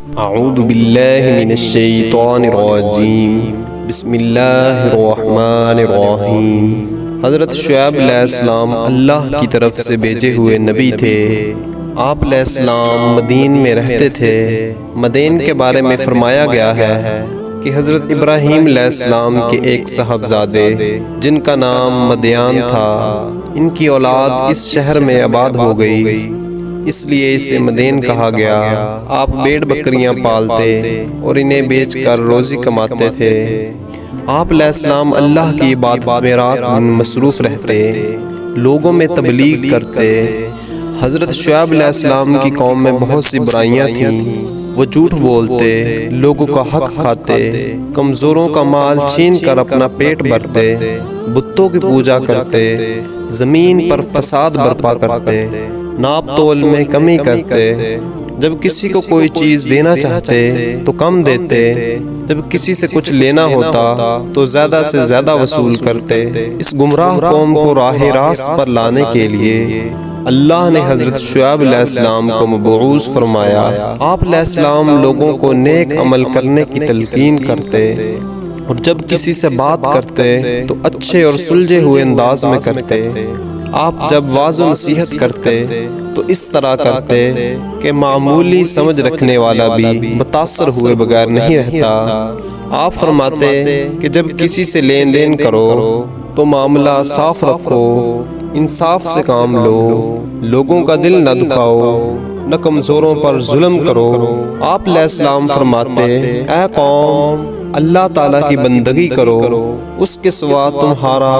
اعوذ باللہ من الشیطان الرجیم بسم اللہ الرحمن الرحیم۔ حضرت شعیب علیہ السلام اللہ کی طرف سے بھیجے ہوئے نبی تھے۔ آپ علیہ السلام مدین میں رہتے تھے۔ مدین کے بارے میں فرمایا گیا ہے کہ حضرت ابراہیم علیہ السلام کے ایک صاحبزادے جن کا نام مدیان تھا، ان کی اولاد اس شہر میں آباد ہو گئی، اس لیے اسے مدین کہا گیا۔ آپ بھیڑ بکریاں پالتے اور انہیں بیچ کر روزی کماتے تھے۔ آپ علیہ السلام اللہ کی عبادت میں رات دن مصروف رہتے، لوگوں میں تبلیغ کرتے۔ حضرت شعیب علیہ السلام کی قوم میں بہت سی برائیاں تھیں۔ وہ جھوٹ بولتے، لوگوں کا حق کھاتے، کمزوروں کا مال چھین کر اپنا پیٹ بھرتے، بتوں کی پوجا کرتے، زمین پر فساد برپا کرتے، ناپ تول میں کمی کرتے، جب کسی کو کوئی چیز دینا چاہتے تو کم دیتے، جب کسی سے کچھ لینا ہوتا تو زیادہ سے زیادہ وصول کرتے۔ اس گمراہ قوم کو راہ راست پر لانے کے لیے اللہ نے حضرت شعیب علیہ السلام کو مبعوث فرمایا۔ آپ علیہ السلام لوگوں کو نیک عمل کرنے کی تلقین کرتے، اور جب کسی سے بات کرتے تو اچھے اور سلجھے ہوئے انداز میں کرتے۔ آپ جب واعظ و نصیحت کرتے تو اس طرح کرتے کہ معمولی سمجھ رکھنے والا بھی متاثر ہوئے بغیر نہیں رہتا۔ آپ فرماتے کہ جب کسی سے لین دین کرو تو معاملہ صاف رکھو، انصاف سے کام لو، لوگوں کا دل نہ دکھاؤ، نہ کمزوروں پر ظلم کرو۔ آپ علیہ السلام فرماتے، اے قوم، اللہ تعالیٰ کی بندگی کرو، اس کے سوا تمہارا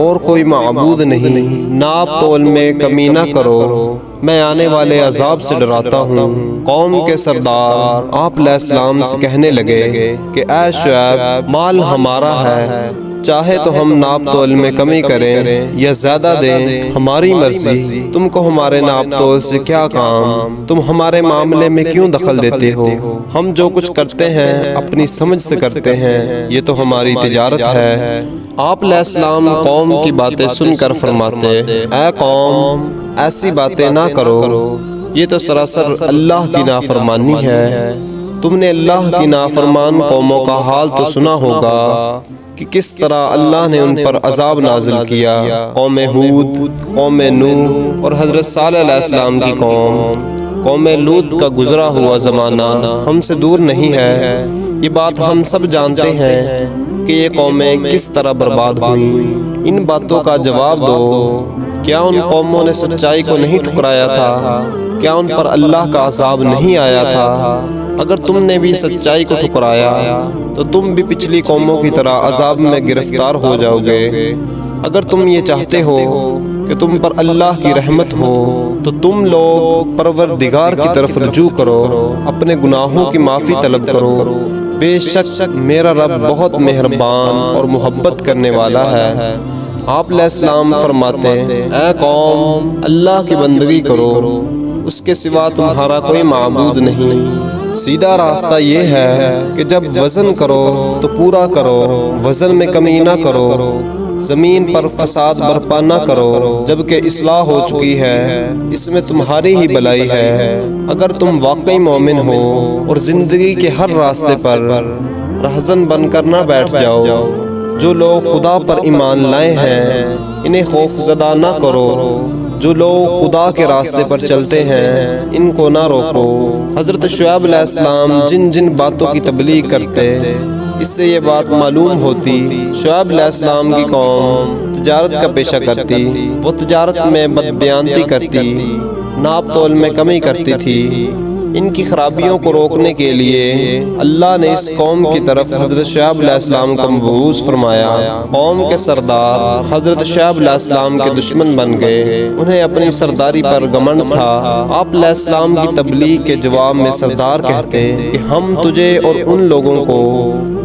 اور کوئی معبود نہیں، ناپ تول میں کمی نہ کرو، میں آنے والے عذاب سے ڈراتا ہوں۔ قوم کے سردار آپ علیہ السلام سے کہنے لگے کہ اے شعیب، مال ہمارا ہے، چاہے تو ہم ناپ تول میں کمی کریں یا زیادہ دیں، ہماری مرضی، تم کو ہمارے ناپ تول سے کیا کام؟ تم ہمارے معاملے میں کیوں دخل دیتے ہو؟ ہم جو کچھ کرتے ہیں اپنی سمجھ سے کرتے ہیں، یہ تو ہماری تجارت ہے۔ آپ علیہ السلام قوم کی باتیں سن کر فرماتے، اے قوم، ایسی باتیں نہ کرو، یہ تو سراسر اللہ کی نافرمانی ہے۔ تم نے اللہ کی نافرمان قوموں کا حال تو سنا ہوگا کہ کس طرح اللہ نے ان پر عذاب نازل کیا۔ قوم ہود، قوم نوح اور حضرت صالح علیہ السلام کی قوم لوط کا گزرا ہوا زمانہ ہم سے دور نہیں ہے۔ یہ بات ہم سب جانتے ہیں کہ یہ قومیں کس طرح برباد ہوئیں۔ ان باتوں کا جواب دو، کیا ان قوموں نے سچائی کو نہیں ٹھکرایا تھا؟ کیا ان پر اللہ کا عذاب نہیں آیا تھا؟ اگر تم نے بھی سچائی کو ٹھکرایا تو تم بھی پچھلی قوموں کی طرح عذاب میں گرفتار ہو جاؤ گے۔ اگر تم یہ چاہتے ہو کہ تم پر اللہ کی رحمت ہو تو تم لوگ پروردگار کی طرف رجوع کرو، اپنے گناہوں کی معافی طلب کرو، بے شک میرا رب بہت مہربان اور محبت کرنے والا ہے۔ آپ علیہ السلام فرماتے، اے قوم، اللہ کی بندگی کرو، اس کے سوا تمہارا کوئی معبود نہیں۔ سیدھا راستہ یہ ہے کہ جب وزن کرو تو پورا کرو، وزن میں کمی نہ کرو، زمین پر فساد برپا نہ کرو، جبکہ اصلاح ہو چکی ہے، اس میں تمہاری ہی بلائی ہے۔ اگر تم واقعی مومن ہو اور زندگی کے ہر راستے پر رہزن بن کر نہ بیٹھ جاؤ، جو لوگ خدا پر ایمان لائے ہیں انہیں خوف زدہ نہ کرو، جو لوگ خدا کے راستے پر چلتے ہیں ان کو نہ روکو۔ حضرت شعیب علیہ السلام جن جن باتوں کی تبلیغ کرتے، اس سے یہ بات معلوم ہوتی شعیب علیہ السلام کی قوم تجارت کا پیشہ کرتی، وہ تجارت میں بددیانتی کرتی، ناپ تول میں کمی کرتی تھی۔ ان کی خرابیوں کو روکنے کے لیے اللہ نے اس قوم کی طرف حضرت شعیب علیہ السلام کو مبعوث فرمایا۔ قوم کے سردار حضرت شعیب علیہ السلام کے دشمن بن گئے، انہیں اپنی سرداری پر گھمنڈ تھا۔ آپ علیہ السلام کی تبلیغ کے جواب میں سردار کہتے کہ ہم تجھے اور ان لوگوں کو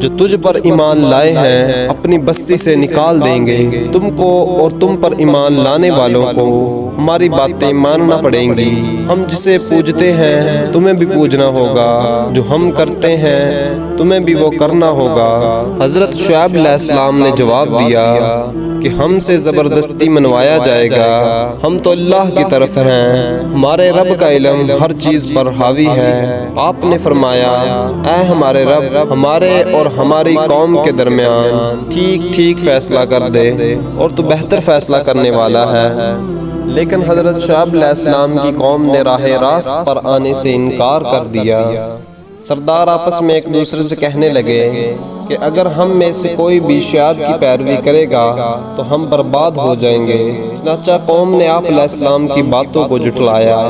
جو تجھ پر ایمان لائے ہیں اپنی بستی سے نکال دیں گے، تم کو اور تم پر ایمان لانے والوں کو ہماری باتیں ماننا پڑیں گی۔ ہم جسے پوجتے ہیں تمہیں بھی پوجنا ہوگا، جو ہم کرتے ہیں تمہیں بھی وہ کرنا ہوگا۔ حضرت شعیب علیہ السلام نے جواب دیا کہ ہم سے زبردستی منوایا جائے گا، ہم تو اللہ کی طرف ہیں، ہمارے رب کا علم ہر چیز پر حاوی ہے۔ آپ نے فرمایا، اے ہمارے رب، ہمارے اور ہماری قوم کے درمیان ٹھیک ٹھیک فیصلہ کر دے، اور تو بہتر فیصلہ کرنے والا ہے۔ لیکن حضرت شعیب علیہ السلام کی قوم نے راہ راست پر آنے سے انکار کر دیا۔ سردار آپس میں ایک دوسرے سے کہنے لگے کہ اگر ہم میں سے کوئی بھی شعیب کی پیروی کرے گا تو ہم برباد ہو جائیں گے۔ چنانچہ قوم نے آپ علیہ السلام کی باتوں کو جھٹلایا۔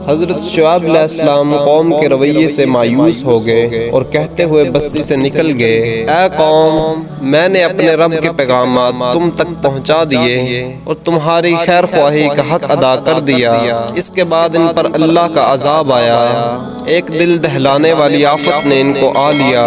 حضرت شعیب علیہ السلام قوم کے رویے سے مایوس ہو گئے اور کہتے ہوئے بستی سے نکل گئے، اے قوم، میں نے اپنے رب کے پیغامات تم تک پہنچا دیے اور تمہاری خیر خواہی کا حق ادا کر دیا۔ اس کے بعد ان پر اللہ کا عذاب آیا، ایک دل دہلانے والی آفت نے ان کو آ لیا۔